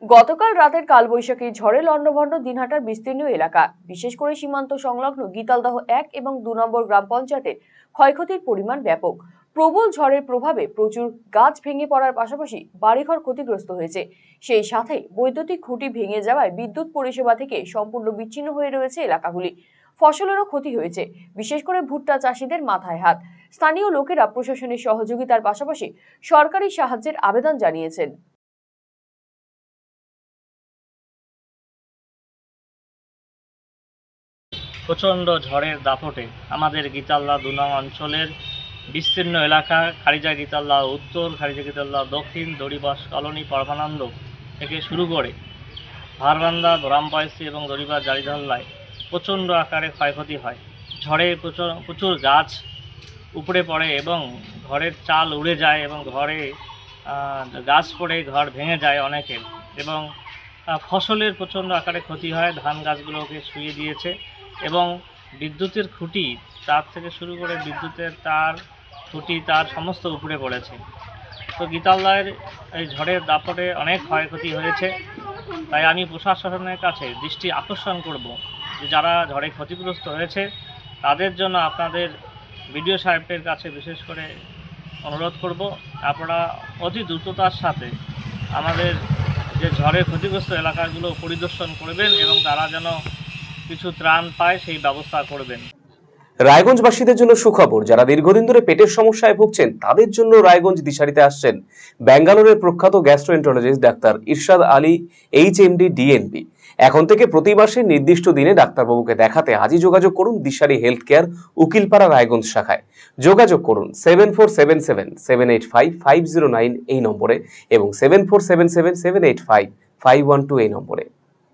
গতকাল রাতের কালবৈশাখী ঝড়ে লণ্ডভণ্ড দিনহাটার বিস্তীর্ণ এলাকা, বিশেষ করে সীমান্ত সংলগ্ন গীতালদহ 1 এবং 2 নম্বর গ্রাম পঞ্চায়েতের ক্ষয়ক্ষতির পরিমাণ ব্যাপক। প্রবল ঝড়ের প্রভাবে প্রচুর গাছ ভেঙে পড়ার পাশাপাশি বাড়িঘর ক্ষতিগ্রস্ত হয়েছে। সেই সাথে বৈদ্যুতিক খুঁটি ভেঙে যাওয়ায় বিদ্যুৎ পরিষেবা থেকে সম্পূর্ণ বিচ্ছিন্ন হয়ে রয়েছে এলাকাগুলি। ফসলেরও ক্ষতি হয়েছে, বিশেষ করে ভুট্টা চাষিদের মাথায় হাত। স্থানীয় লোকেরা প্রশাসনের সহযোগিতার পাশাপাশি সরকারি সাহায্যের আবেদন জানিয়েছেন। প্রচণ্ড ঝড়ের দাপটে আমাদের গীতালদহ 2 নং অঞ্চলের বিস্তীর্ণ এলাকা খারিজা গীতালদহ উত্তর, খারিজা গীতালদহ দক্ষিণ, দড়িবাস কলোনি, পরমানন্দ থেকে শুরু করে ভারবান্দা, রামপাইসি এবং দড়িবাস জারিধল্লায় প্রচণ্ড আকারে ক্ষয়ক্ষতি হয়। ঝড়ে প্রচুর গাছ উপড়ে পড়ে এবং ঘরের চাল উড়ে যায় এবং ঘরে গাছ পড়ে ঘর ভেঙে যায় অনেকের, এবং ফসলের প্রচণ্ড আকারে ক্ষতি হয়। ধান গাছগুলোকে শুইয়ে দিয়েছে এবং বিদ্যুতের খুঁটি, তার থেকে শুরু করে বিদ্যুতের তার, খুঁটি, তার সমস্ত উপড়ে পড়েছে। তো গীতালদহের এই ঝড়ের দাপটে অনেক ক্ষয়ক্ষতি হয়েছে। তাই আমি প্রশাসনের কাছে দৃষ্টি আকর্ষণ করব যে যারা ঝড়ে ক্ষতিগ্রস্ত হয়েছে তাদের জন্য আপনাদের বিডিও সাহেবের কাছে বিশেষ করে অনুরোধ করব, আপনারা অতি দ্রুততার সাথে আমাদের যে ঝড়ে ক্ষতিগ্রস্ত এলাকাগুলো পরিদর্শন করবেন এবং তারা যেন কিছু ত্রাণ পায় সেই ব্যবস্থা করবেন। রায়গঞ্জবাসীদের জন্য সুখবর, যারা দীর্ঘদিন ধরে পেটের সমস্যায় ভুগছেন তাদের জন্য রায়গঞ্জ দিশারিতে আসছেন ব্যাঙ্গালোরের প্রখ্যাত গ্যাস্ট্রোএন্টারোলজিস্ট ডাক্তার ইরশাদ আলী, HMD, DNB। এখন থেকে প্রতি মাসে নির্দিষ্ট দিনে ডাক্তারবাবুকে দেখাতে আজই যোগাযোগ করুন দিশারি হেলথ কেয়ার, উকিলপাড়া, রায়গঞ্জ শাখায়। যোগাযোগ করুন 7477785509 এই নম্বরে এবং 7477785512 এই নম্বরে।